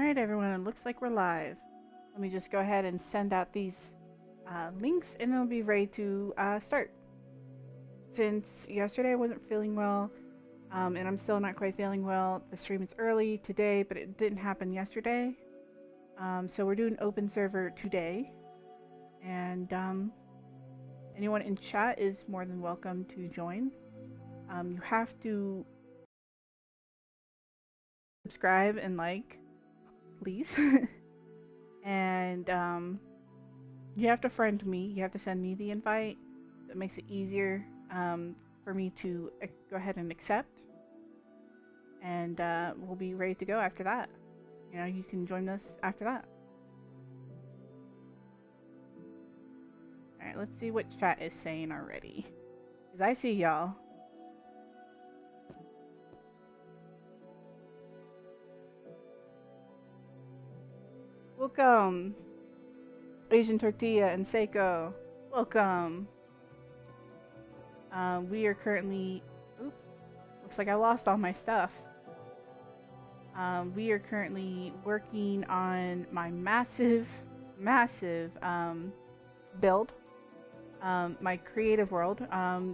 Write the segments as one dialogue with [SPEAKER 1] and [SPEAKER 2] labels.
[SPEAKER 1] Alright everyone, it looks like we're live. Let me just go ahead and send out these links and then we'll be ready to start. Since yesterday I wasn't feeling well, and I'm still not quite feeling well, the stream is early today, but it didn't happen yesterday. So we're doing open server today. And anyone in chat is more than welcome to join. You have to subscribe and like, please. And you have to friend me. You have to send me the invite. That makes it easier for me to go ahead and accept. And we'll be ready to go after that. You know, you can join us after that. Alright, let's see what chat is saying already. Because I see y'all. Welcome, Asian Tortilla and Seiko. Welcome. We are currently... Oop, looks like I lost all my stuff. We are currently working on my massive build. My creative world.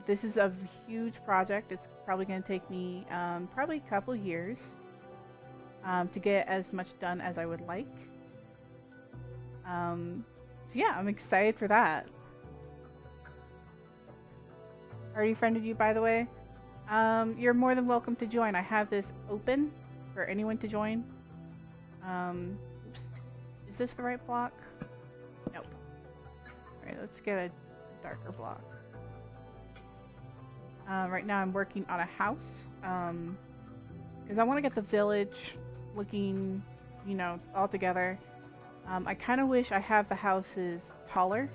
[SPEAKER 1] This is a huge project. It's probably going to take me probably a couple years to get as much done as I would like. So yeah, I'm excited for that. Already friended you, by the way. You're more than welcome to join. I have this open for anyone to join. Oops. Is this the right block? Nope. Alright, let's get a darker block. Right now I'm working on a house. Because I want to get the village looking, you know, all together. I kind of wish I have the houses taller.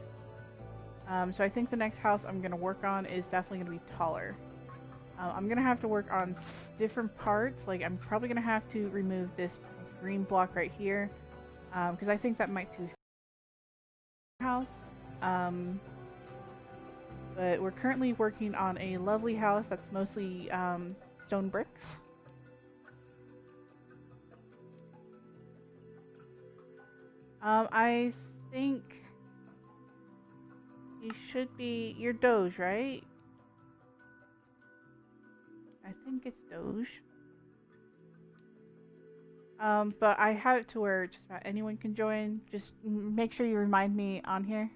[SPEAKER 1] So I think the next house I'm going to work on is definitely going to be taller. I'm going to have to work on different parts. Like, I'm probably going to have to remove this green block right here. Because I think that might do house. But we're currently working on a lovely house that's mostly stone bricks. I think you should be... You're Doge, right? I think it's Doge. But I have it to where just about anyone can join. Just make sure you remind me on here.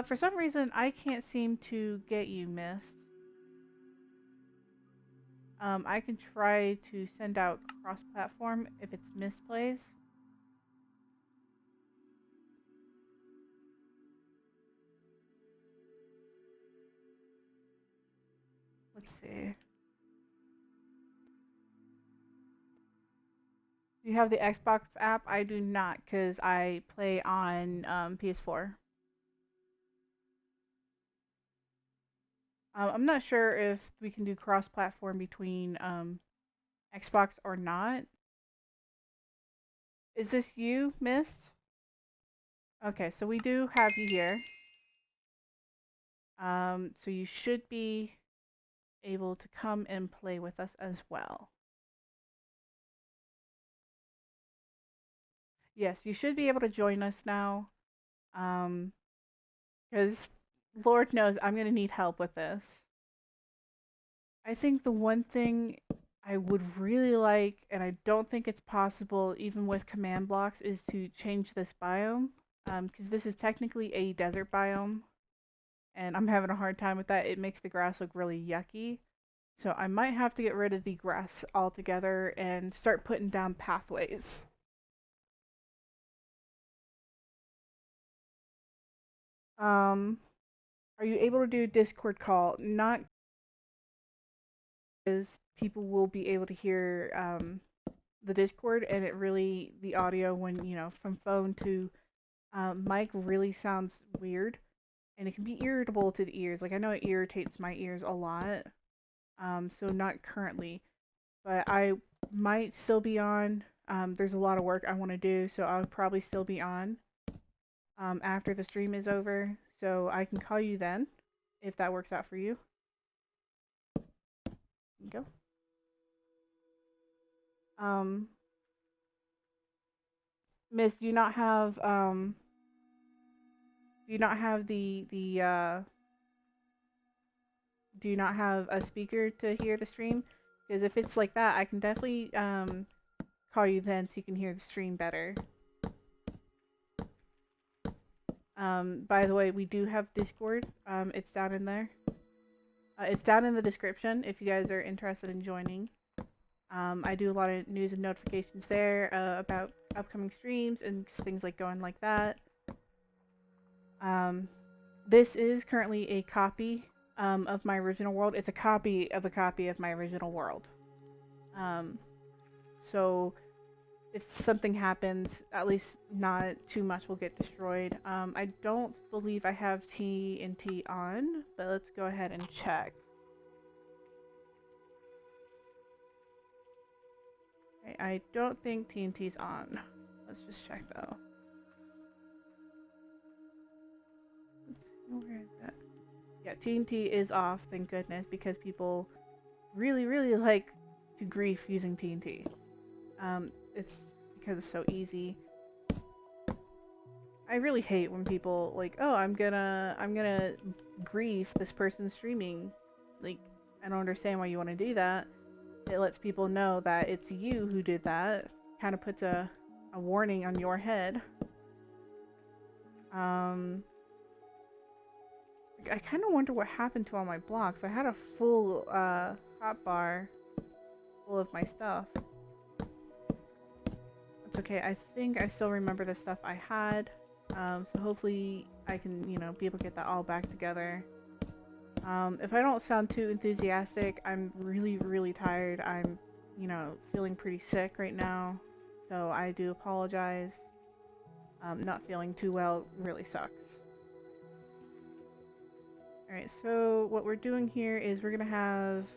[SPEAKER 1] For some reason, I can't seem to get you missed. I can try to send out cross-platform if it's misplays. Let's see. Do you have the Xbox app? I do not, because I play on PS4. I'm not sure if we can do cross-platform between Xbox or not. Is this you, Mist? Okay, so we do have you here. So you should be able to come and play with us as well. Yes, you should be able to join us now. Because Lord knows I'm going to need help with this. I think the one thing I would really like, and I don't think it's possible even with command blocks, is to change this biome. Because this is technically a desert biome. And I'm having a hard time with that. It makes the grass look really yucky. So I might have to get rid of the grass altogether and start putting down pathways. Are you able to do Discord call? Not because people will be able to hear the Discord, and it really, the audio when, you know, from phone to mic really sounds weird, and it can be irritable to the ears. Like, I know it irritates my ears a lot, so not currently, but I might still be on. There's a lot of work I want to do, so I'll probably still be on after the stream is over, so I can call you then if that works out for you. Go. Um, Miss, do you not have do you not have a speaker to hear the stream? Because if it's like that, I can definitely call you then so you can hear the stream better. By the way, we do have Discord. It's down in there. It's down in the description if you guys are interested in joining. I do a lot of news and notifications there about upcoming streams and things like going like that. This is currently a copy of my original world. It's a copy of my original world. So if something happens, at least not too much will get destroyed. I don't believe I have TNT on, but let's go ahead and check. Okay, I don't think TNT's on. Let's just check though. Where is that? Yeah, TNT is off, thank goodness, because people really, really like to grief using TNT. It's because it's so easy. I really hate when people like, oh, I'm gonna grief this person streaming. Like, I don't understand why you want to do that. It lets people know that it's you who did that. Kind of puts a warning on your head. I kind of wonder what happened to all my blocks. I had a full hotbar full of my stuff. It's okay. I think I still remember the stuff I had. So hopefully I can, be able to get that all back together. If I don't sound too enthusiastic, I'm really, really tired. I'm, feeling pretty sick right now. So I do apologize. Not feeling too well really sucks. Alright, so what we're doing here is we're gonna have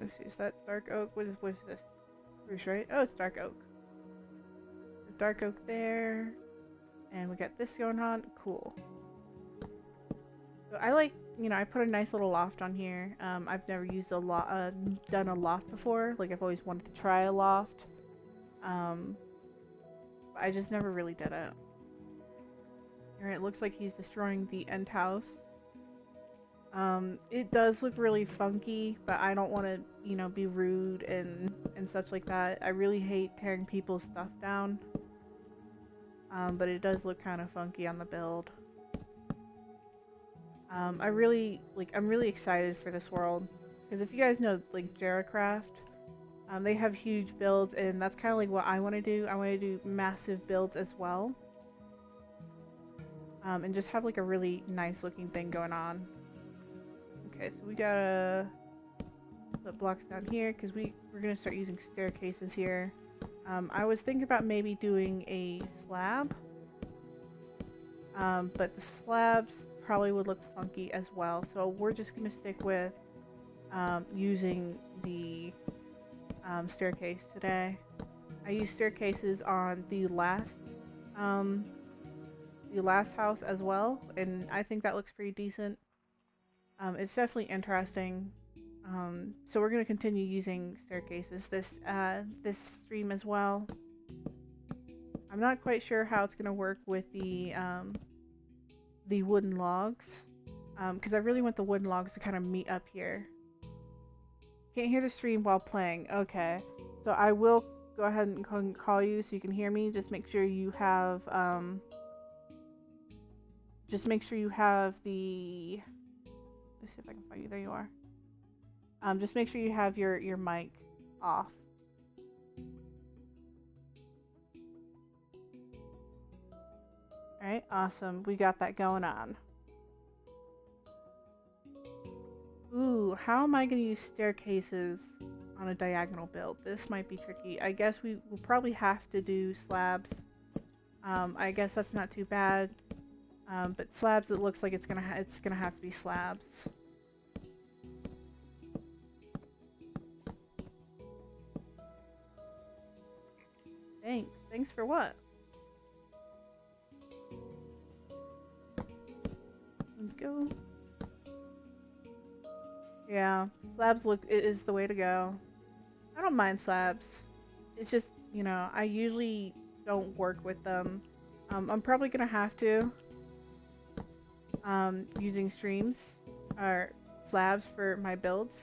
[SPEAKER 1] let's see, is that dark oak? What is this? Spruce, right? Oh, it's dark oak. Dark oak there. And we got this going on. Cool. So I like, I put a nice little loft on here. I've never used done a loft before. Like, I've always wanted to try a loft. But I just never really did it. Alright, it looks like he's destroying the end house. It does look really funky, but I don't want to, be rude and such like that. I really hate tearing people's stuff down. But it does look kind of funky on the build. I'm really excited for this world. Because if you guys know, like, Bedrock, they have huge builds, and that's kind of like what I want to do. I want to do massive builds as well. And just have, like, a really nice looking thing going on. Okay, so we gotta put blocks down here, because we're gonna start using staircases here. I was thinking about maybe doing a slab. But the slabs probably would look funky as well. So we're just going to stick with using the staircase today. I used staircases on the last house as well, and I think that looks pretty decent. It's definitely interesting. So we're going to continue using staircases this stream as well. I'm not quite sure how it's going to work with the wooden logs, because I really want the wooden logs to kind of meet up here. Can't hear the stream while playing. Okay, so I will go ahead and call you so you can hear me. Just make sure you have the. Let's see if I can find you. There you are. Just make sure you have your mic off. Alright, awesome. We got that going on. Ooh, how am I going to use staircases on a diagonal build? This might be tricky. I guess we will probably have to do slabs. I guess that's not too bad. But slabs, it looks like it's gonna have to be slabs. Thanks for what? Let's go. Yeah, slabs is the way to go. I don't mind slabs. It's just, I usually don't work with them. I'm probably gonna have to, using streams or slabs for my builds.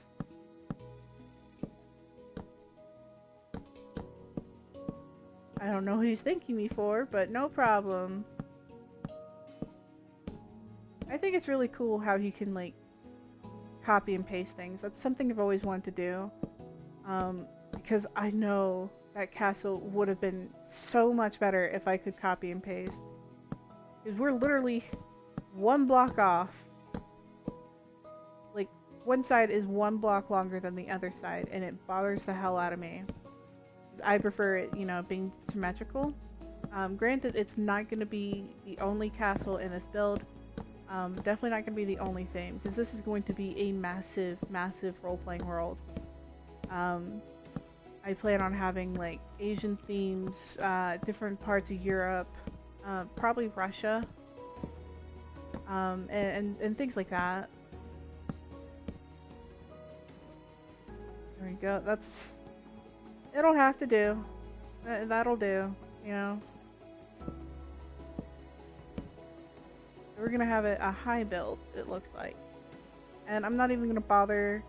[SPEAKER 1] I don't know who he's thanking me for, but no problem. I think it's really cool how you can, like, copy and paste things. That's something I've always wanted to do. Because I know that castle would have been so much better if I could copy and paste. Because we're literally one block off. Like, one side is one block longer than the other side, and it bothers the hell out of me. I prefer it, being symmetrical. Granted, it's not going to be the only castle in this build. Definitely not going to be the only thing, because this is going to be a massive, massive role-playing world. I plan on having, like, Asian themes, different parts of Europe, probably Russia, and things like that. There we go. It'll have to do. That'll do, We're gonna have it a high build, it looks like. And I'm not even gonna bother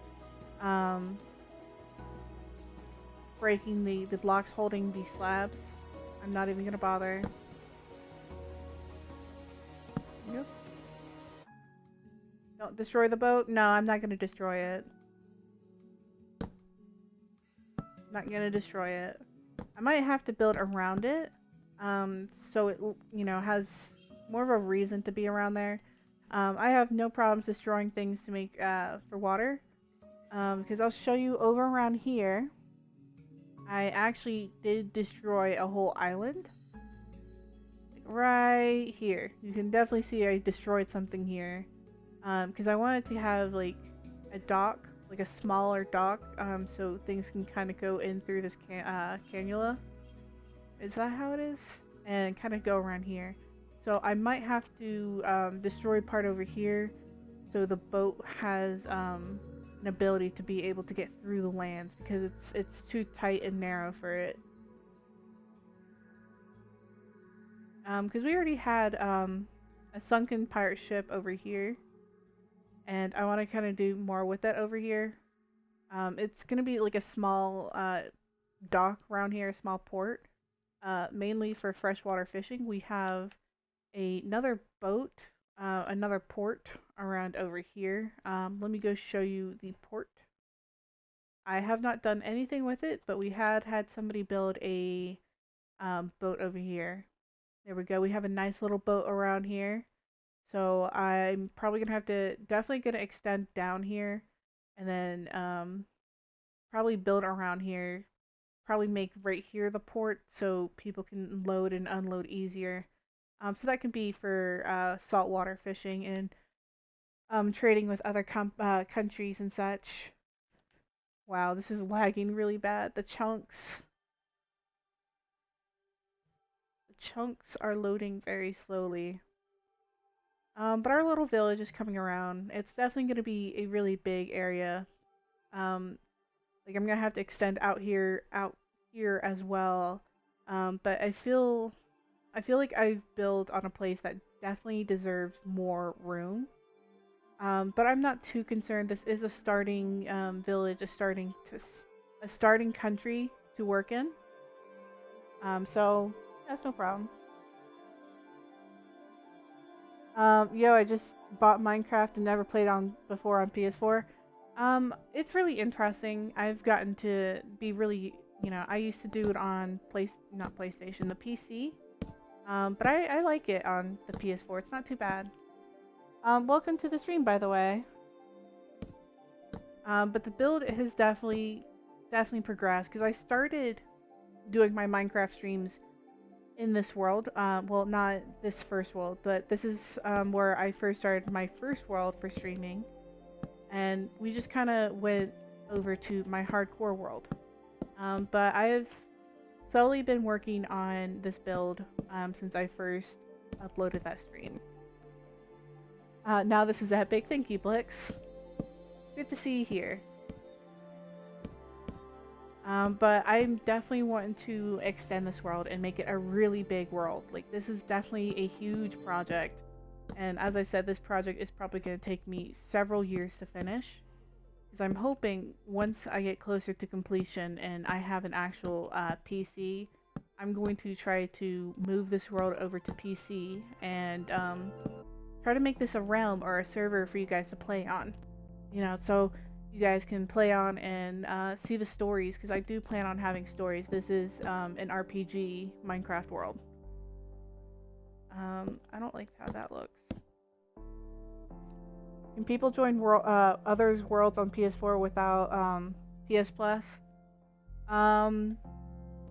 [SPEAKER 1] breaking the blocks holding these slabs. I'm not even gonna bother. Yep. Don't destroy the boat? No, I'm not gonna destroy it. Not gonna destroy it. I might have to build around it, so it, has more of a reason to be around there. I have no problems destroying things to make, for water, because I'll show you over around here. I actually did destroy a whole island. Like right here. You can definitely see I destroyed something here. Because I wanted to have, like, a dock, like a smaller dock, so things can kind of go in through this cannula. Is that how it is? And kind of go around here. So I might have to destroy part over here, so the boat has an ability to be able to get through the lands, because it's too tight and narrow for it. Because we already had a sunken pirate ship over here, and I want to kind of do more with that over here. It's gonna be like a small dock around here, a small port, mainly for freshwater fishing. We have another boat, another port around over here. Let me go show you the port. I have not done anything with it, but we had somebody build a boat over here. There we go. We have a nice little boat around here. So I'm probably gonna have to definitely gonna extend down here, and then probably build around here. Probably make right here the port so people can load and unload easier. So that can be for saltwater fishing and trading with other countries and such. Wow, this is lagging really bad. The chunks are loading very slowly. But our little village is coming around. It's definitely going to be a really big area. Like, I'm gonna have to extend out here as well. But I feel like I've built on a place that definitely deserves more room. But I'm not too concerned. This is a starting village, a starting country to work in. So that's no problem. I just bought Minecraft and never played on before on PS4. It's really interesting. I've gotten to be really, I used to do it on not PlayStation, the PC. But I like it on the PS4. It's not too bad. Welcome to the stream, by the way. But the build has definitely progressed, because I started doing my Minecraft streams in this world. Well, not this first world, but this is where I first started my first world for streaming. And we just kind of went over to my hardcore world. But I've slowly been working on this build since I first uploaded that stream. Now this is epic. Thank you, Blix. Good to see you here. But I'm definitely wanting to extend this world and make it a really big world. Like, this is definitely a huge project. And as I said, this project is probably going to take me several years to finish. Because I'm hoping once I get closer to completion and I have an actual PC, I'm going to try to move this world over to PC and try to make this a realm or a server for you guys to play on. So you guys can play on and see the stories, because I do plan on having stories. This is an RPG Minecraft world. I don't like how that looks. Can people join others' worlds on PS4 without PS Plus? Um,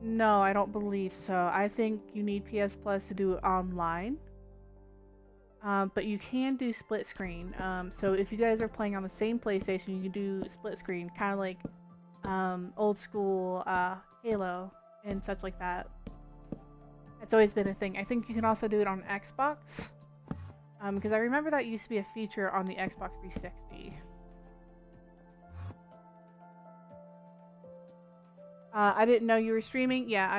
[SPEAKER 1] no, I don't believe so. I think you need PS Plus to do it online. But you can do split screen. So if you guys are playing on the same PlayStation, you can do split screen, kind of like old school Halo and such like that. It's always been a thing. I think you can also do it on Xbox, because I remember that used to be a feature on the Xbox 360. I didn't know you were streaming. Yeah,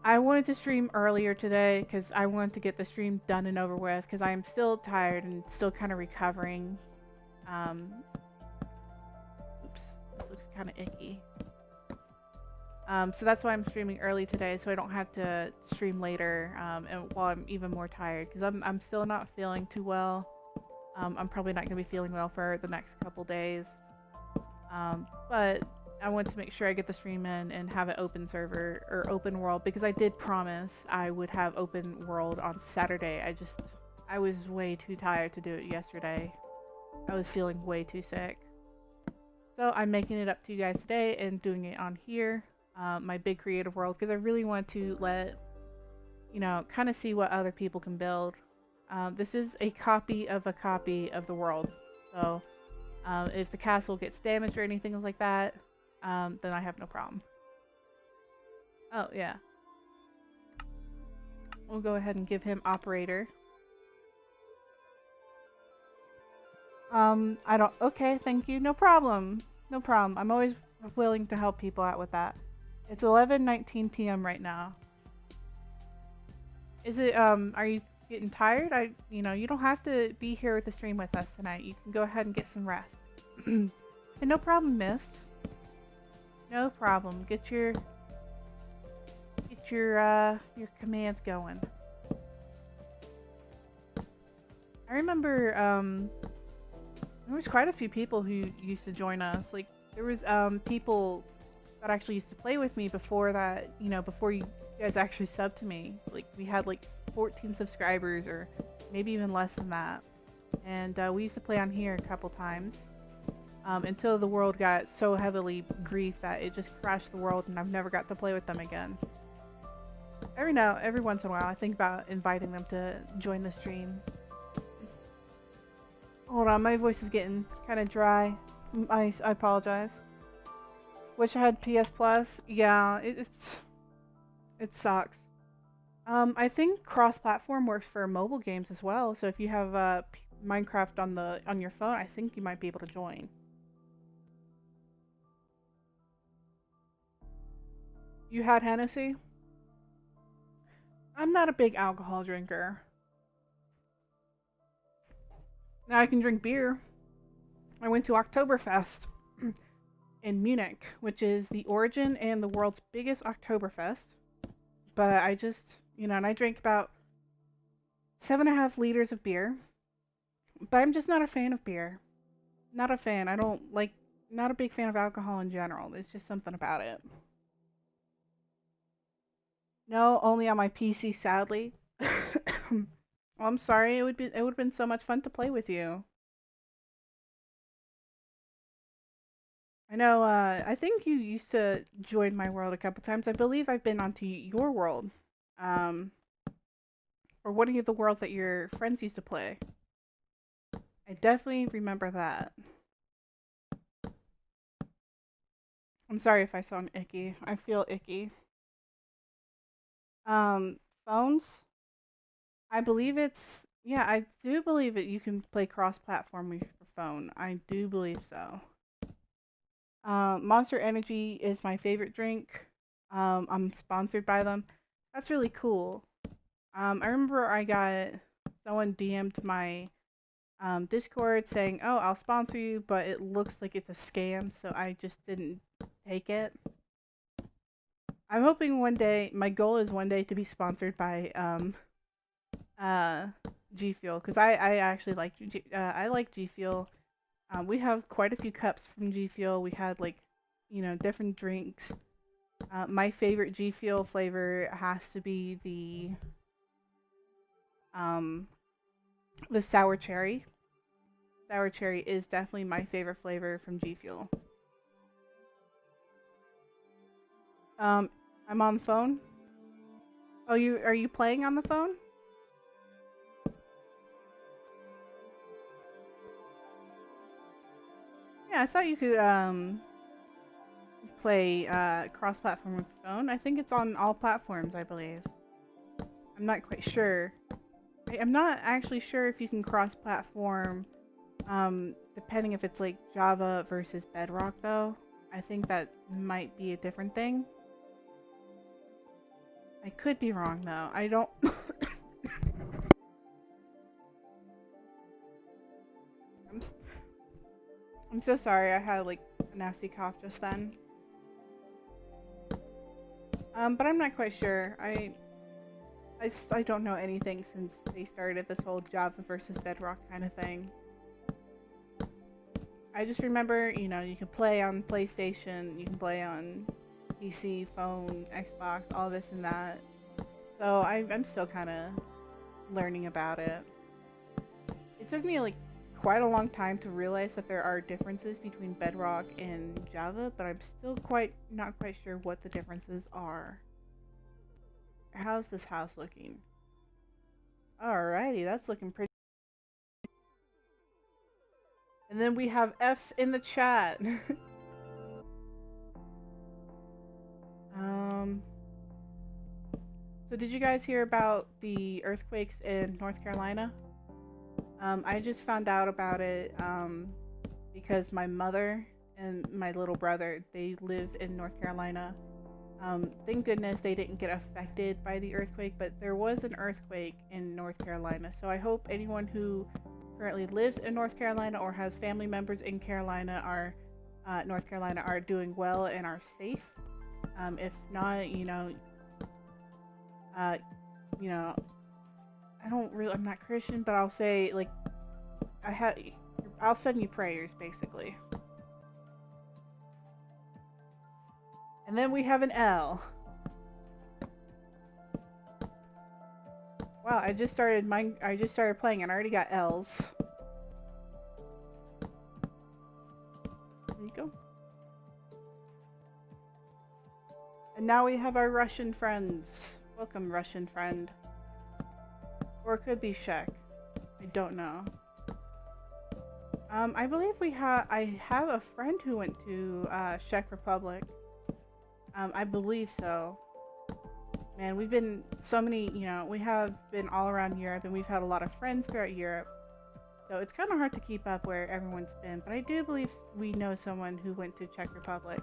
[SPEAKER 1] I wanted to stream earlier today because I wanted to get the stream done and over with, because I am still tired and still kind of recovering. Um, oops, this looks kind of icky. So that's why I'm streaming early today, so I don't have to stream later, and while I'm even more tired, because I'm still not feeling too well. I'm probably not going to be feeling well for the next couple days. But I want to make sure I get the stream in and have an open server or open world, because I did promise I would have open world on Saturday. I was way too tired to do it yesterday. I was feeling way too sick. So I'm making it up to you guys today and doing it on here, my big creative world, because I really want to kind of see what other people can build. This is a copy of the world. So if the castle gets damaged or anything like that, then I have no problem. Oh, yeah. We'll go ahead and give him operator. I don't. Okay, thank you. No problem. No problem. I'm always willing to help people out with that. It's 11:19 p.m. right now. Is it, are you getting tired? You don't have to be here with the stream with us tonight. You can go ahead and get some rest. And no problem, Mist. No problem. Get your commands going. I remember there was quite a few people who used to join us. Like, there was people that actually used to play with me before that, before you guys actually subbed to me. Like, we had like 14 subscribers, or maybe even less than that. And we used to play on here a couple times. Until the world got so heavily griefed that it just crashed the world, and I've never got to play with them again. Every once in a while, I think about inviting them to join the stream. Hold on, my voice is getting kind of dry. I apologize. Wish I had PS Plus. Yeah, it sucks. I think cross-platform works for mobile games as well. So if you have Minecraft on your phone, I think you might be able to join. You had Hennessy? I'm not a big alcohol drinker. Now I can drink beer. I went to Oktoberfest in Munich, which is the origin and the world's biggest Oktoberfest. But I just, and I drank about 7.5 liters of beer. But I'm just not a fan of beer. Not a fan. I don't like, not a big fan of alcohol in general. There's just something about it. No, only on my PC, sadly. I'm sorry. It would have been so much fun to play with you. I know. I think you used to join my world a couple times. I believe I've been onto your world, um, or one of the worlds that your friends used to play. I definitely remember that. I'm sorry if I sound icky. I feel icky. Phones. I believe it's yeah. I do believe that you can play cross-platform with your phone. I do believe so. Monster Energy is my favorite drink. I'm sponsored by them. That's really cool. I remember I got someone DM'd my Discord saying, "Oh, I'll sponsor you," but it looks like it's a scam, so I just didn't take it. I'm hoping one day. My goal is one day to be sponsored by uh G Fuel because I actually like I like G Fuel. We have quite a few cups from G Fuel. We had like different drinks. My favorite G Fuel flavor has to be um the sour cherry. Sour cherry is definitely my favorite flavor from G Fuel. Um, I'm on the phone. Oh, you are you playing on the phone? Yeah, I thought you could play cross-platform with the phone. I think it's on all platforms, I believe. I'm not quite sure. I'm not actually sure if you can cross-platform, depending if it's like Java versus Bedrock, though. I think that might be a different thing. I could be wrong, though. I don't. I'm, I'm so sorry. I had like a nasty cough just then. But I'm not quite sure. I don't know anything since they started this whole Java versus Bedrock kind of thing. I just remember, you can play on PlayStation, you can play on PC, phone, Xbox, all this and that. So I'm still kind of learning about it. It took me like quite a long time to realize that there are differences between Bedrock and Java, but I'm still quite not quite sure what the differences are. How's this house looking? Alrighty, that's looking pretty. And then we have F's in the chat. um, so did you guys hear about the earthquakes in North Carolina? I just found out about it because my mother and my little brother, they live in North Carolina. Thank goodness they didn't get affected by the earthquake, but there was an earthquake in North Carolina. So I hope anyone who currently lives in North Carolina or has family members in North Carolina are doing well and are safe. If not, uh, you know, I'm not Christian, but I'll say like I have, I'll send you prayers basically. And then we have an L. Wow, I just started playing and I already got L's. There you go. And now we have our Russian friends. Welcome, Russian friend. Or it could be Czech. I don't know. I believe I have a friend who went to Czech Republic. I believe so. Man, we've been we have been all around Europe and we've had a lot of friends throughout Europe. So it's kind of hard to keep up where everyone's been, but I do believe we know someone who went to Czech Republic.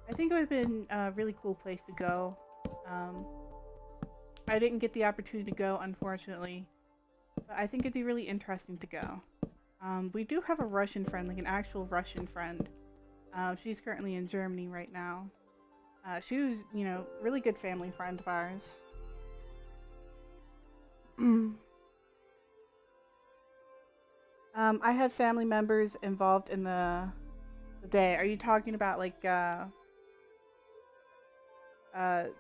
[SPEAKER 1] I think it would have been a really cool place to go. I didn't get the opportunity to go, unfortunately, but I think it'd be really interesting to go. We do have a Russian friend, like an actual Russian friend. She's currently in Germany right now. She was, really good family friend of ours. I had family members involved in the day. Are you talking about like uh that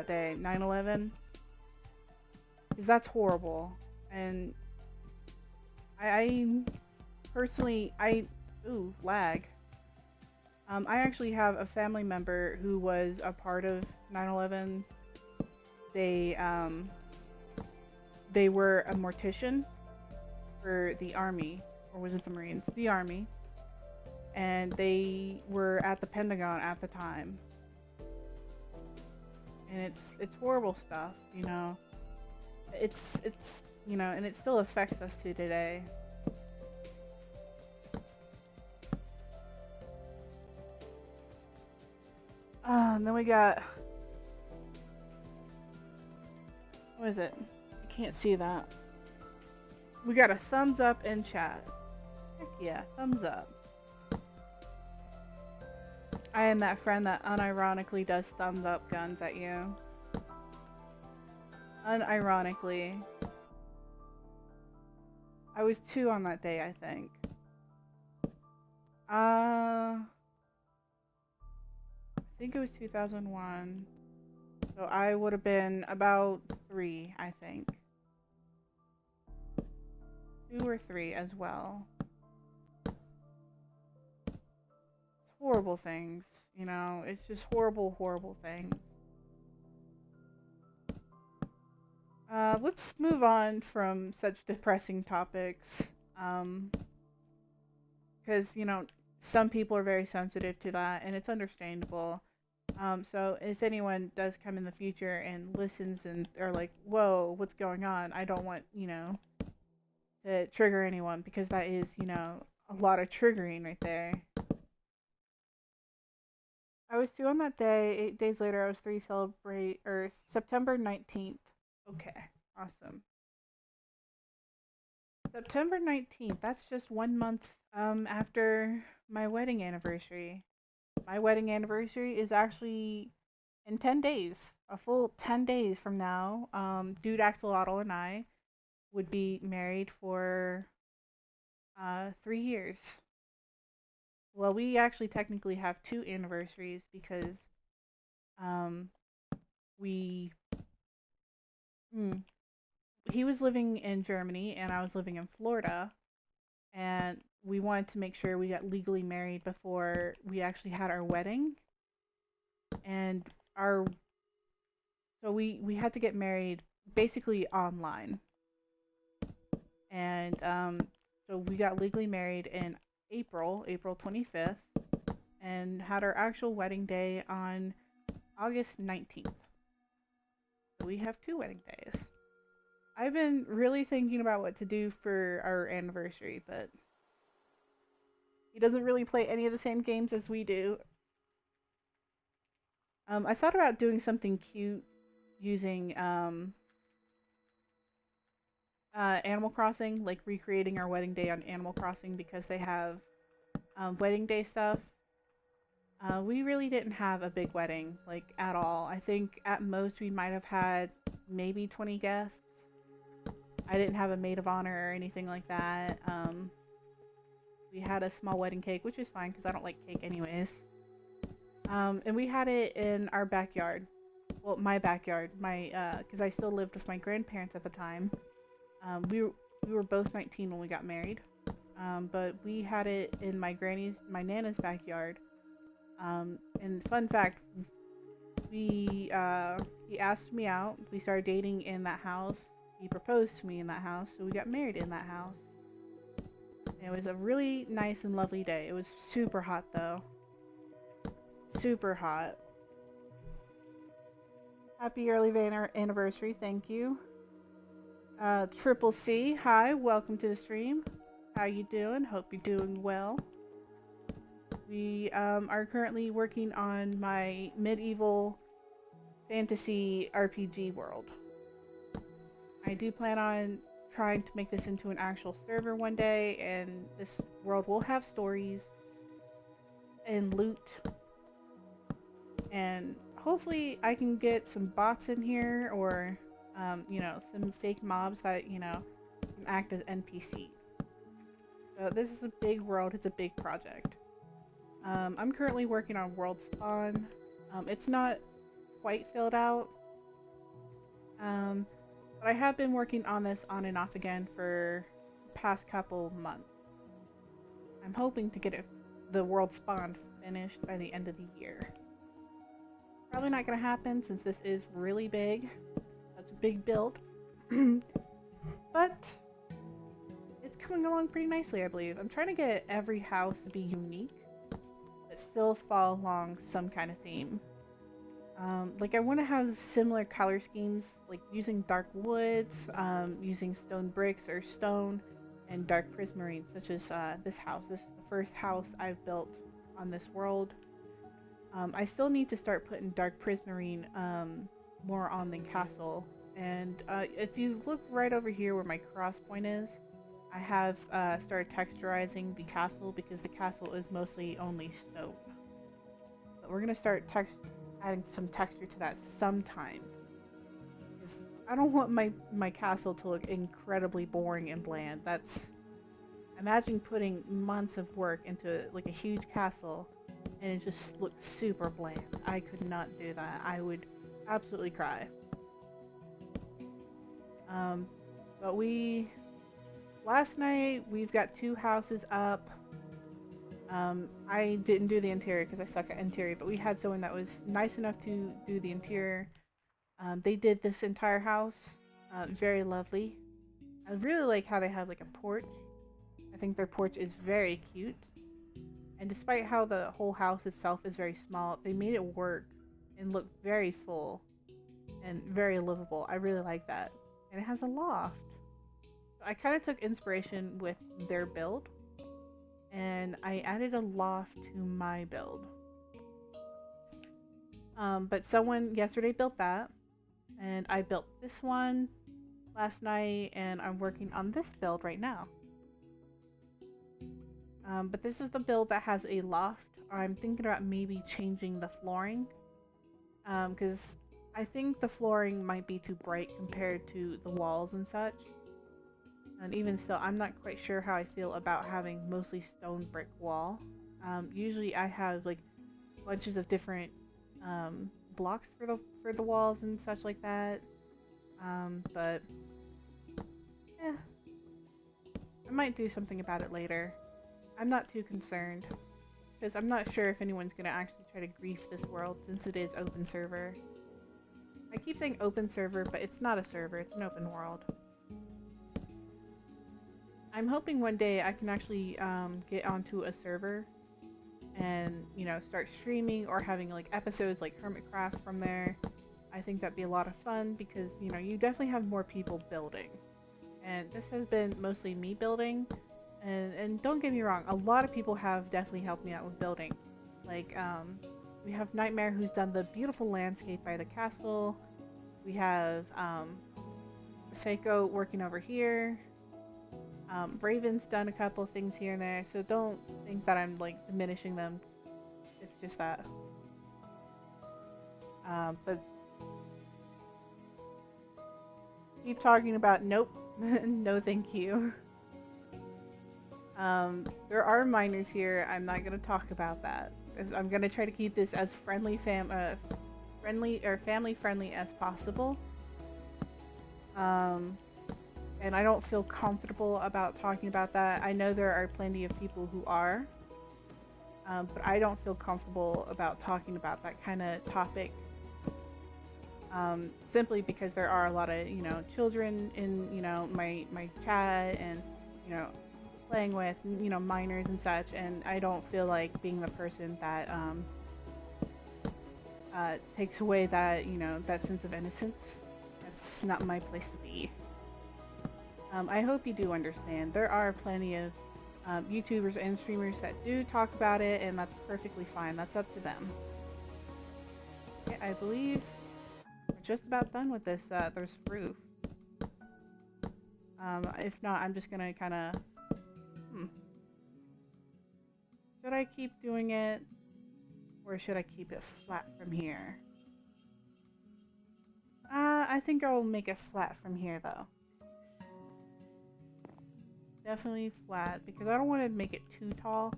[SPEAKER 1] day, 9/11? Because that's horrible. And I personally ooh, lag. I actually have a family member who was a part of 9/11. They were a mortician for the army, or was it the Marines? The army. And they were at the Pentagon at the time. And it's horrible stuff, It's and it still affects us to today. And then we got, what is it? I can't see that. We got a thumbs up in chat. Heck yeah, thumbs up. I am that friend that unironically does thumbs up guns at you. Unironically. I was 2 on that day, I think. I think it was 2001. So I would have been about 3, I think. 2 or 3 as well. Horrible things, you know, it's just horrible, horrible things. Let's move on from such depressing topics, because, you know, some people are very sensitive to that, and it's understandable. So if anyone does come in the future and listens and are like, whoa, what's going on? I don't want, you know, to trigger anyone, because that is, you know, a lot of triggering right there. I was 2 on that day. 8 days later, I was 3. September 19th. Okay, awesome. September 19th. That's just 1 month after my wedding anniversary. My wedding anniversary is actually in 10 days. A full 10 days from now. Dude Axolotl and I would be married for 3 years. Well, we actually technically have 2 anniversaries, because we he was living in Germany and I was living in Florida, and we wanted to make sure we got legally married before we actually had our wedding. And we had to get married basically online. And so we got legally married in April 25th, and had our actual wedding day on August 19th. So we have 2 wedding days. I've been really thinking about what to do for our anniversary, but he doesn't really play any of the same games as we do. I thought about doing something cute using Animal Crossing, like recreating our wedding day on Animal Crossing, because they have wedding day stuff. We really didn't have a big wedding, like, at all. I think at most we might have had maybe 20 guests. I didn't have a maid of honor or anything like that. We had a small wedding cake, which is fine because I don't like cake anyways. And we had it in our backyard. Well, my backyard. Because I still lived with my grandparents at the time. We were both 19 when we got married. But we had it in my Nana's backyard. And fun fact, he asked me out. We started dating in that house. He proposed to me in that house, so we got married in that house. And it was a really nice and lovely day. It was super hot, though. Super hot. Happy early anniversary, thank you. Triple C, hi, welcome to the stream. How you doing? Hope you're doing well. We are currently working on my medieval fantasy RPG world. I do plan on trying to make this into an actual server one day, and this world will have stories and loot, and hopefully I can get some bots in here, or you know, some fake mobs that, you know, can act as NPCs. So this is a big world. It's a big project. I'm currently working on World Spawn. It's not quite filled out, but I have been working on this on and off again for the past couple months. I'm hoping to get the World Spawn finished by the end of the year. Probably not going to happen since this is really big. That's a big build. But it's coming along pretty nicely, I believe. I'm trying to get every house to be unique, but still follow along some kind of theme. Like, I want to have similar color schemes, like using dark woods, using stone bricks or stone, and dark prismarine, such as this house. This is the first house I've built on this world. I still need to start putting Dark Prismarine more on the castle. And if you look right over here where my cross point is, I have started texturizing the castle because the castle is mostly only stone. But we're gonna start adding some texture to that sometime. I don't want my castle to look incredibly boring and bland. Imagine putting months of work into like a huge castle and it just looks super bland. I could not do that. I would absolutely cry. But last night we've got 2 houses up. I didn't do the interior because I suck at interior, but we had someone that was nice enough to do the interior. They did this entire house. Very lovely. I really like how they have like a porch. I think their porch is very cute. And despite how the whole house itself is very small, they made it work and look very full and very livable. I really like that. And it has a loft. So I kind of took inspiration with their build and I added a loft to my build. But someone yesterday built that, and I built this one last night, and I'm working on this build right now. But this is the build that has a loft. I'm thinking about maybe changing the flooring, because I think the flooring might be too bright compared to the walls and such. And even still, I'm not quite sure how I feel about having mostly stone brick wall. Usually I have like bunches of different blocks for the walls and such like that. But yeah, I might do something about it later. I'm not too concerned because I'm not sure if anyone's gonna actually try to grief this world since it is open server. I keep saying open server, but it's not a server, it's an open world. I'm hoping one day I can actually get onto a server and, you know, start streaming or having like episodes like Hermitcraft from there. I think that'd be a lot of fun because, you know, you definitely have more people building. And this has been mostly me building. And don't get me wrong, a lot of people have definitely helped me out with building. Like, we have Nightmare who's done the beautiful landscape by the castle. We have Seiko working over here. Raven's done a couple things here and there, so don't think that I'm like diminishing them. It's just that. But keep talking about nope, no thank you. There are minors here. I'm not gonna talk about that. I'm gonna try to keep this as family friendly as possible. And I don't feel comfortable about talking about that. I know there are plenty of people who are, but I don't feel comfortable about talking about that kind of topic. Simply because there are a lot of, you know, children in, you know, my chat and, you know, playing with, you know, minors and such, and I don't feel like being the person that takes away that, you know, that sense of innocence. That's not my place to be. I hope you do understand. There are plenty of YouTubers and streamers that do talk about it, and that's perfectly fine. That's up to them. Okay, I believe we're just about done with this roof. If not, I'm just gonna kind of should I keep doing it, or should I keep it flat from here? I think I will make it flat from here, though. Definitely flat, because I don't want to make it too tall.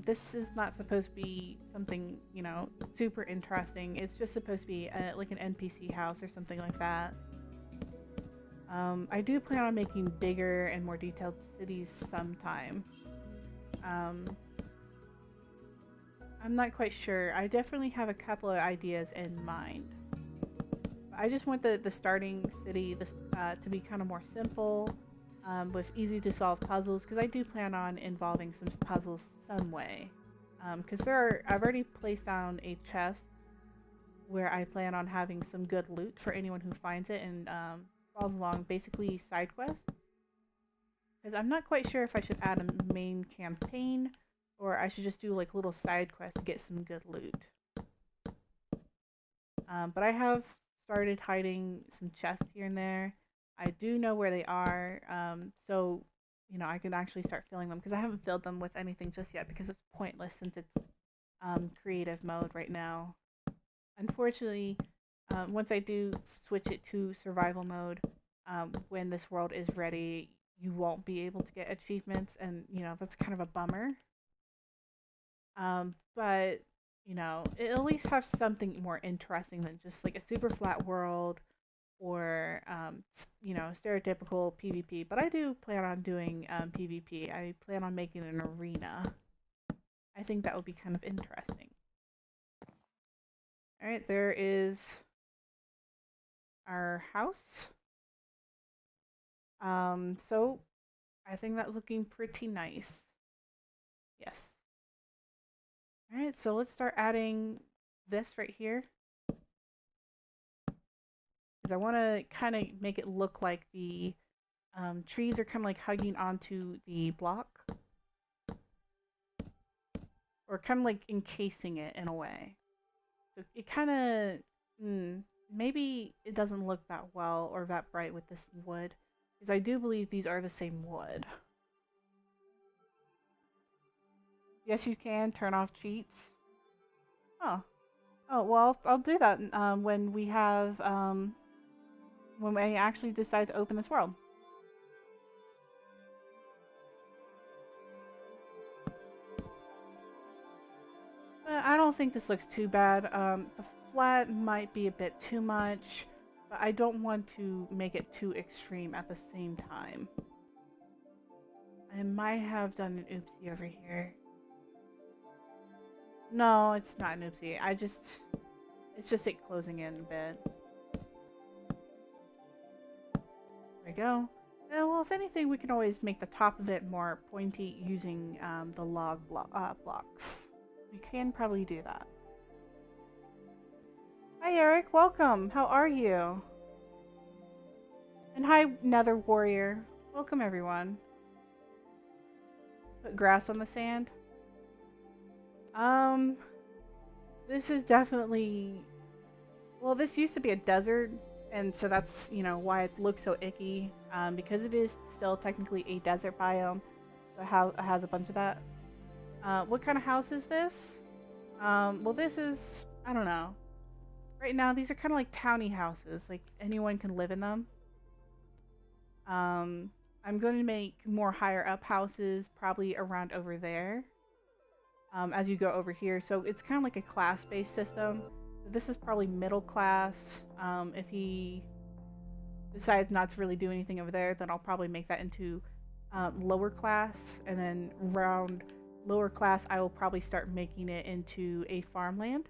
[SPEAKER 1] This is not supposed to be something, you know, super interesting. It's just supposed to be like an NPC house or something like that. I do plan on making bigger and more detailed cities sometime. I'm not quite sure. I definitely have a couple of ideas in mind. I just want the starting city to be kind of more simple, with easy to solve puzzles, because I do plan on involving some puzzles some way. Because I've already placed down a chest where I plan on having some good loot for anyone who finds it and follows along, basically side quests. Because I'm not quite sure if I should add a main campaign or I should just do like little side quests to get some good loot. But I have started hiding some chests here and there. I do know where they are, so I can actually start filling them because I haven't filled them with anything just yet because it's pointless since it's creative mode right now. Unfortunately, once I do switch it to survival mode, when this world is ready, you won't be able to get achievements, and that's kind of a bummer. But it at least have something more interesting than just like a super flat world or stereotypical PvP. But I do plan on doing PvP. I plan on making an arena. I think that would be kind of interesting. All right, there is our house. So I think that's looking pretty nice. Yes. All right, so let's start adding this right here. Because I want to kind of make it look like the trees are kind of like hugging onto the block. Or kind of like encasing it in a way. So it kind of, maybe it doesn't look that well or that bright with this wood. Because I do believe these are the same wood. Yes, you can turn off cheats. Oh. Oh, well, I'll do that when we have, when we actually decide to open this world. I don't think this looks too bad. The flat might be a bit too much, but I don't want to make it too extreme at the same time. I might have done an oopsie over here. No, it's not an oopsie. It's just it closing in a bit. There we go. Well, if anything, we can always make the top of it more pointy using the log blocks. We can probably do that. Hi, Eric. Welcome. How are you? And hi, Nether Warrior. Welcome, everyone. Put grass on the sand. This is definitely... Well, this used to be a desert, and so that's, why it looks so icky. Because it is still technically a desert biome, so it has a bunch of that. What kind of house is this? Well, this is... I don't know. Right now, these are kind of like towny houses. Like, anyone can live in them. I'm going to make more higher up houses, probably around over there. As you go over here. So it's kind of like a class-based system. This is probably middle class. If he decides not to really do anything over there, then I'll probably make that into lower class. And then around lower class, I will probably start making it into a farmland.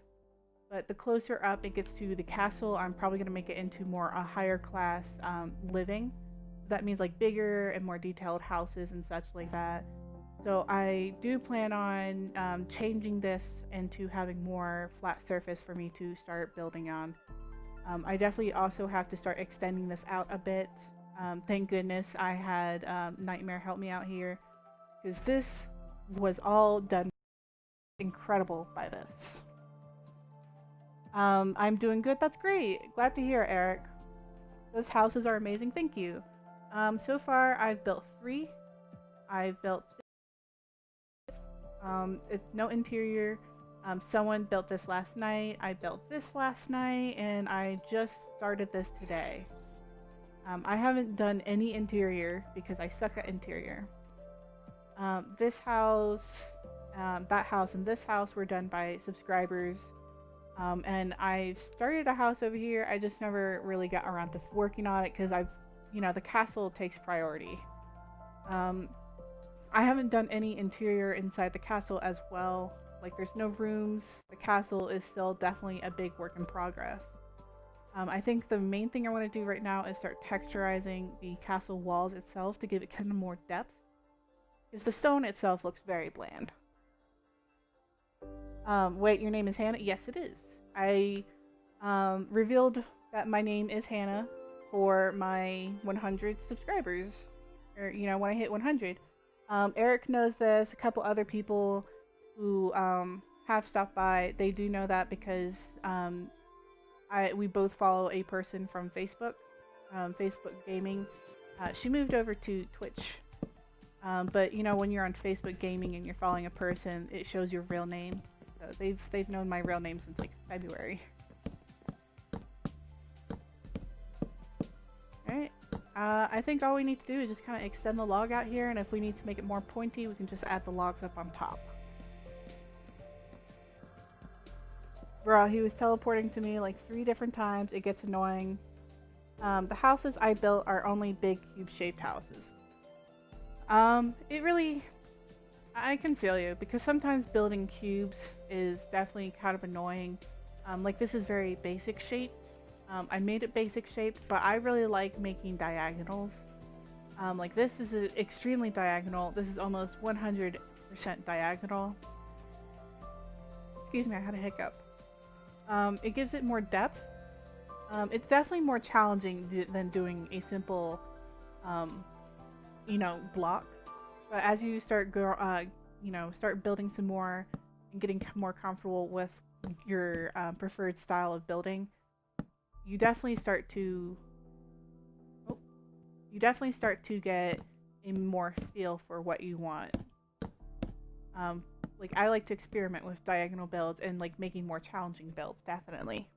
[SPEAKER 1] But the closer up it gets to the castle, I'm probably going to make it into more a higher class living. That means like bigger and more detailed houses and such like that. So I do plan on changing this into having more flat surface for me to start building on. I definitely also have to start extending this out a bit. Thank goodness I had Nightmare help me out here, because this was all done incredible by this. I'm doing good. That's great. Glad to hear, Eric. Those houses are amazing. Thank you. So far, I've built 3. I've built it's no interior. Someone built this last night. I built this last night, and I just started this today. I haven't done any interior because I suck at interior. This house, that house, and this house were done by subscribers. And I've started a house over here. I just never really got around to working on it because the castle takes priority. I haven't done any interior inside the castle as well. Like, there's no rooms. The castle is still definitely a big work in progress. I think the main thing I want to do right now is start texturizing the castle walls itself to give it kind of more depth. Because the stone itself looks very bland. Wait, your name is Hannah? Yes, it is. I revealed that my name is Hannah for my 100 subscribers. Or, when I hit 100. Eric knows this, a couple other people. who have stopped by, they do know that because we both follow a person from Facebook, Facebook Gaming. She moved over to Twitch. But you know, when you're on Facebook Gaming and you're following a person, it shows your real name. So they've known my real name since like February. Alright. I think all we need to do is just kind of extend the log out here, and if we need to make it more pointy, we can just add the logs up on top. Bro, he was teleporting to me like 3 different times. It gets annoying. The houses I built are only big cube-shaped houses. It really... I can feel you, because sometimes building cubes is definitely kind of annoying. Like this is very basic shaped. I made it basic shaped, but I really like making diagonals. Like this is extremely diagonal. This is almost 100% diagonal. Excuse me, I had a hiccup. It gives it more depth. It's definitely more challenging than doing a simple, you know, block. But as you start start building some more and getting more comfortable with your preferred style of building, you definitely start to get a more feel for what you want. Like I like to experiment with diagonal builds and like making more challenging builds, definitely.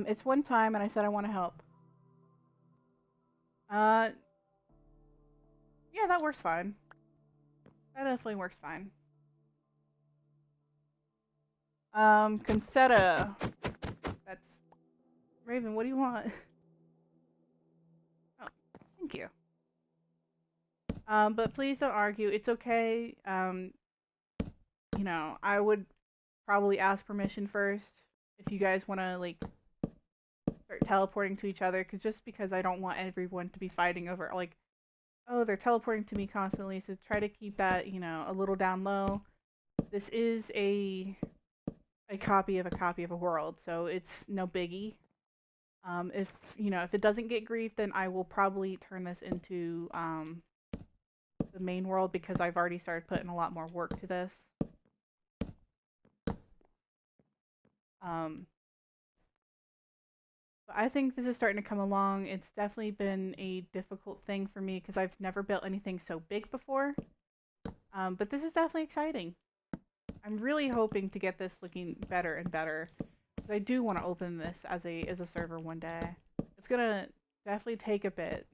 [SPEAKER 1] It's one time and I said I want to help. Yeah, that works fine. That definitely works fine. Concetta. That's Raven, what do you want? Oh, thank you. But please don't argue. It's okay. You know, I would probably ask permission first if you guys want to like start teleporting to each other, because I don't want everyone to be fighting over like, oh, they're teleporting to me constantly. So try to keep that, you know, a little down low. This is a copy of a world, so it's no biggie. If you know, if it doesn't get grief, then I will probably turn this into the main world, because I've already started putting a lot more work to this. But I think this is starting to come along. It's definitely been a difficult thing for me because I've never built anything so big before. But this is definitely exciting. I'm really hoping to get this looking better and better. I do want to open this as a server one day. It's gonna definitely take a bit,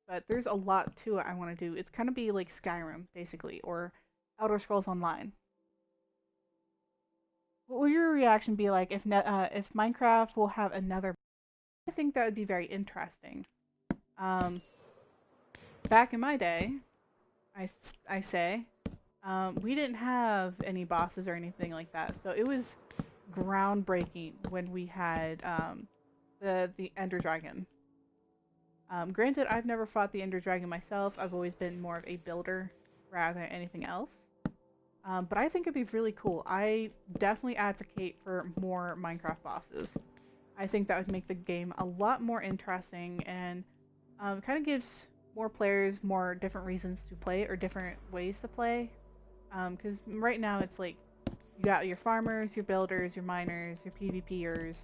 [SPEAKER 1] but there's a lot to it I want to do. It's kind of be like Skyrim, basically, or Elder Scrolls Online. What will your reaction be like if Minecraft will have another? I think that would be very interesting. Um, Back in my day, I say, we didn't have any bosses or anything like that, so it was groundbreaking when we had the Ender Dragon. Granted, I've never fought the Ender Dragon myself. I've always been more of a builder rather than anything else. But I think it'd be really cool. I definitely advocate for more Minecraft bosses. I think that would make the game a lot more interesting, and kind of gives more players more different reasons to play or different ways to play. Because right now it's like you got your farmers, your builders, your miners, your PvPers,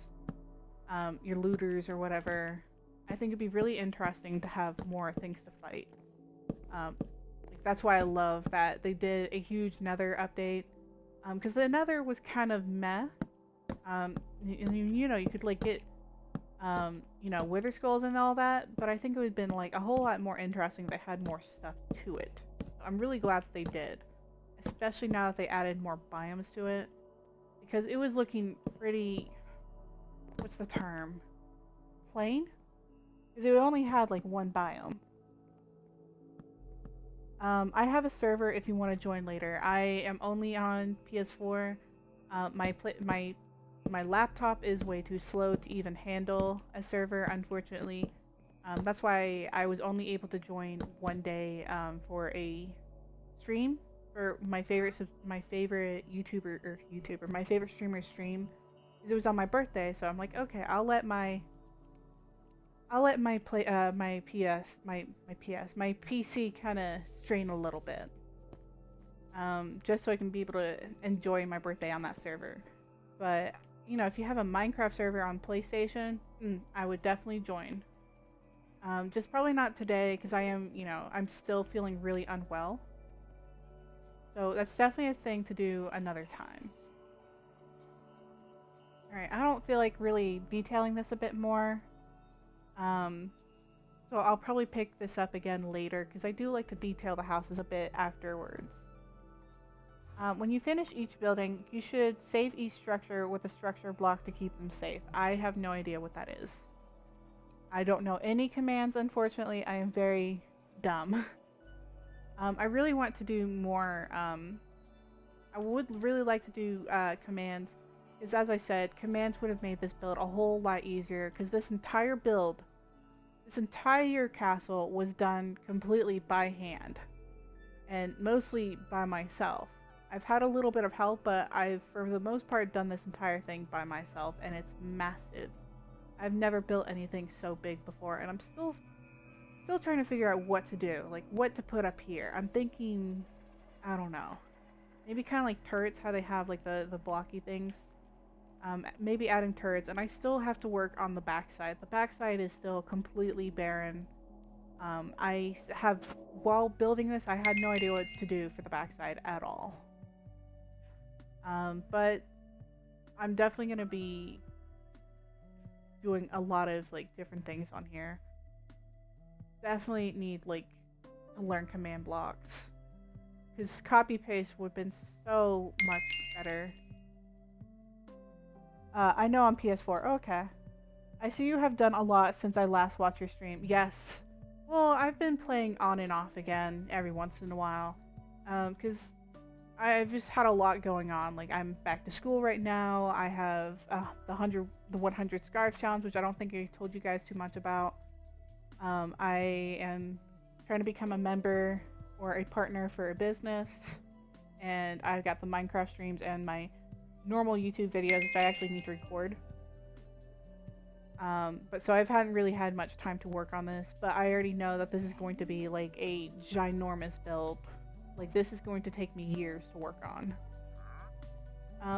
[SPEAKER 1] your looters or whatever. I think it'd be really interesting to have more things to fight. That's why I love that they did a huge Nether update. Because the Nether was kind of meh. You know, you could like get, you know, Wither Skulls and all that, but I think it would have been like a whole lot more interesting if they had more stuff to it. I'm really glad that they did, especially now that they added more biomes to it, because it was looking pretty, what's the term? Plain? Because it only had like one biome. I have a server if you want to join later. I am only on PS4. My laptop is way too slow to even handle a server, unfortunately. That's why I was only able to join one day for a stream for my favorite YouTuber, my favorite streamer's stream. Because it was on my birthday, so I'm like, okay, I'll let my I'll let my PC kind of strain a little bit, just so I can be able to enjoy my birthday on that server. But if you have a Minecraft server on PlayStation, I would definitely join. Just probably not today because I'm still feeling really unwell. So that's definitely a thing to do another time. Alright, I don't feel like really detailing this a bit more. Um, so I'll probably pick this up again later because I do like to detail the houses a bit afterwards. When you finish each building, you should save each structure with a structure block to keep them safe. I have no idea what that is. I don't know any commands, unfortunately. I am very dumb. I really want to do more. I would really like to do commands, because as I said, commands would have made this build a whole lot easier, because this entire build, this entire castle was done completely by hand, and mostly by myself. I've had a little bit of help, but I've, for the most part, done this entire thing by myself, and it's massive. I've never built anything so big before, and I'm still trying to figure out what to do, like what to put up here. I'm thinking, I don't know, maybe kind of like turrets, how they have like the blocky things. Maybe adding turrets, and I still have to work on the backside. The backside is still completely barren. While building this, I had no idea what to do for the backside at all. But I'm definitely going to be doing a lot of like different things on here. Definitely need like to learn command blocks, because copy paste would have been so much better. I know on PS4. Okay. I see you have done a lot since I last watched your stream. Yes. Well, I've been playing on and off again every once in a while. Because I've just had a lot going on. Like, I'm back to school right now. I have the 100 Scarf Challenge, which I don't think I told you guys too much about. I am trying to become a member or a partner for a business. And I've got the Minecraft streams and my normal YouTube videos, which I actually need to record. But so I haven't really had much time to work on this, but I already know that this is going to be like a ginormous build. Like, this is going to take me years to work on.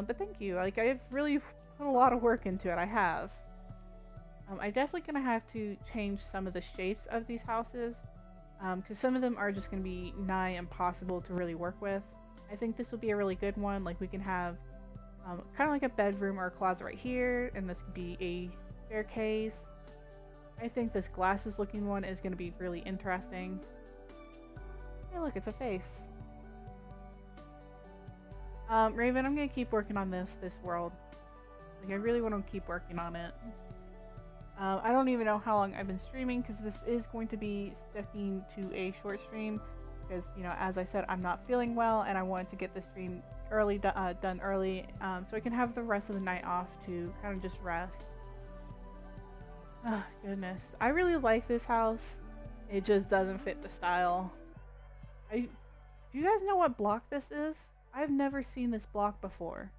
[SPEAKER 1] But thank you. Like, I've really put a lot of work into it. I have. I'm definitely gonna have to change some of the shapes of these houses, because some of them are just gonna be nigh impossible to really work with. I think this will be a really good one. Like, we can have kind of like a bedroom or a closet right here, and this could be a staircase. I think this glasses looking one is going to be really interesting. Hey, look, it's a face. Raven, I'm going to keep working on this world. Like, I really want to keep working on it. I don't even know how long I've been streaming, because this is going to be sticking to a short stream, because, as I said, I'm not feeling well, and I wanted to get the stream done early, so I can have the rest of the night off to kind of just rest. Oh, goodness. I really like this house. It just doesn't fit the style. Do you guys know what block this is? I've never seen this block before.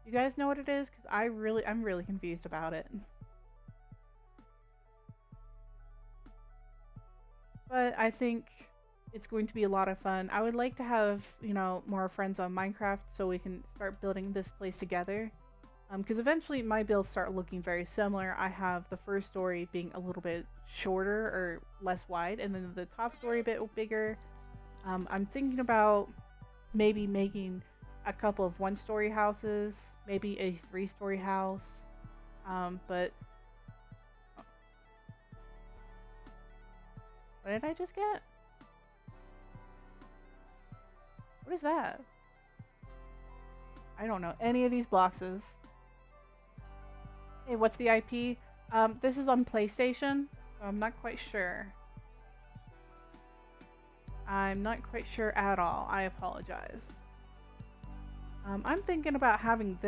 [SPEAKER 1] You guys know what it is? Because I'm really confused about it. But I think it's going to be a lot of fun. I would like to have, more friends on Minecraft so we can start building this place together. Because eventually my builds start looking very similar. I have the first story being a little bit shorter or less wide, and then the top story a bit bigger. I'm thinking about maybe making a couple of one-story houses, maybe a three-story house. But what did I just get? What is that? I don't know any of these boxes. Hey, what's the IP? This is on PlayStation, so I'm not quite sure. I'm not quite sure at all. I apologize. I'm thinking about having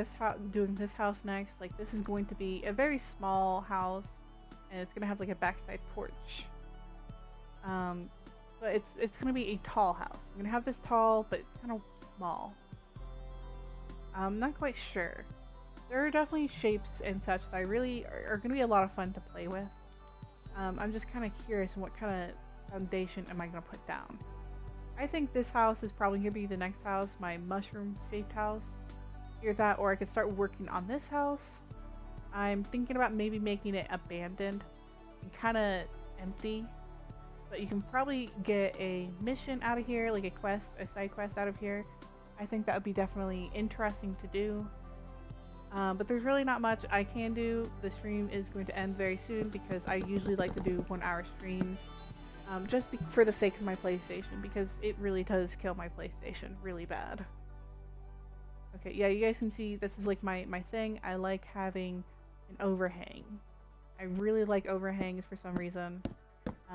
[SPEAKER 1] doing this house next. Like, this is going to be a very small house, and it's gonna have like a backside porch. But it's gonna be a tall house. I'm gonna have this tall, but kind of small. I'm not quite sure. There are definitely shapes and such that I really are gonna be a lot of fun to play with. I'm just kind of curious on what kind of foundation am I going to put down. I think this house is probably going to be the next house, my mushroom-shaped house. Either that, or I could start working on this house. I'm thinking about maybe making it abandoned and kind of empty. But you can probably get a mission out of here, like a quest, a side quest out of here. I think that would be definitely interesting to do. But there's really not much I can do. The stream is going to end very soon because I usually like to do 1 hour streams. Just for the sake of my PlayStation, because it really does kill my PlayStation really bad. Okay, yeah, you guys can see this is like my thing. I like having an overhang. I really like overhangs for some reason.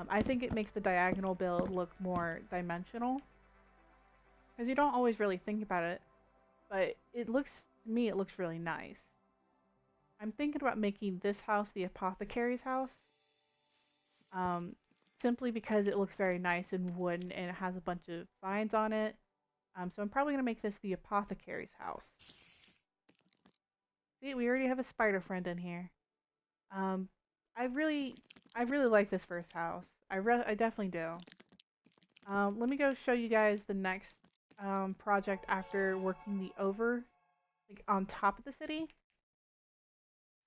[SPEAKER 1] I think it makes the diagonal build look more dimensional. Because you don't always really think about it. But it looks, to me, it looks really nice. I'm thinking about making this house the apothecary's house. Simply because it looks very nice and wooden and it has a bunch of vines on it. So I'm probably going to make this the apothecary's house. See, we already have a spider friend in here. I really like this first house. I definitely do. Let me go show you guys the next project after working the like on top of the city.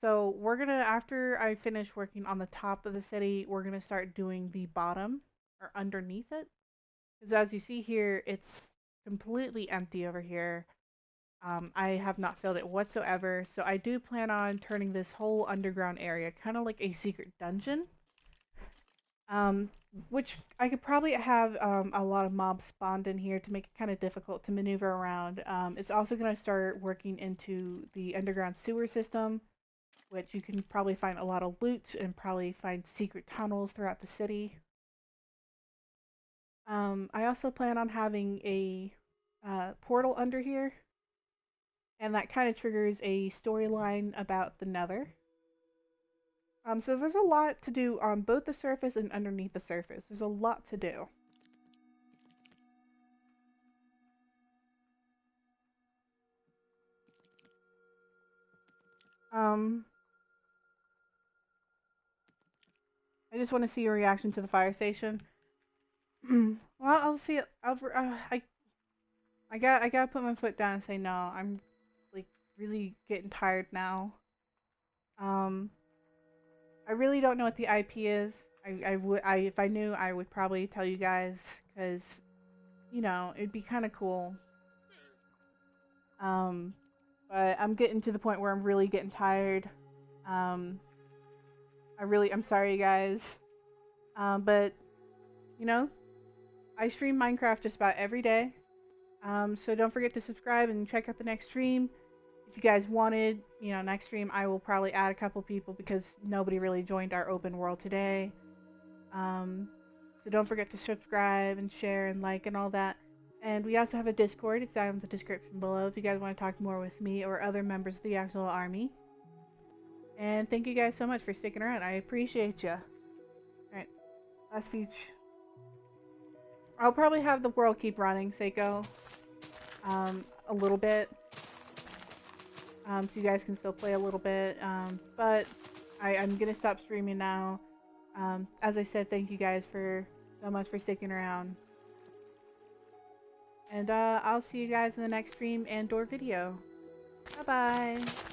[SPEAKER 1] So we're gonna, after I finish working on the top of the city, we're gonna start doing the bottom or underneath it. Because as you see here, it's completely empty over here. I have not filled it whatsoever, so I do plan on turning this whole underground area kind of like a secret dungeon. Which I could probably have a lot of mobs spawned in here to make it kind of difficult to maneuver around. It's also going to start working into the underground sewer system, which you can probably find a lot of loot and probably find secret tunnels throughout the city. I also plan on having a portal under here, and that kind of triggers a storyline about the Nether. So there's a lot to do on both the surface and underneath the surface. There's a lot to do. I just want to see your reaction to the fire station. Well, I'll see it. I gotta put my foot down and say no. I'm like really getting tired now. I really don't know what the IP is. If I knew, I would probably tell you guys, because, you know, it'd be kind of cool. But I'm getting to the point where I'm really getting tired. I'm sorry, guys. But, you know, I stream Minecraft just about every day. So don't forget to subscribe and check out the next stream. If you guys wanted, you know, next stream, I will probably add a couple people because nobody really joined our open world today. So don't forget to subscribe and share and like and all that. And we also have a Discord. It's down in the description below if you guys want to talk more with me or other members of the actual army. And thank you guys so much for sticking around. I appreciate you. Alright, last speech. I'll probably have the world keep running, Seiko. A little bit. So you guys can still play a little bit. But I'm gonna stop streaming now. As I said, thank you guys so much for sticking around. And I'll see you guys in the next stream and or video. Bye bye.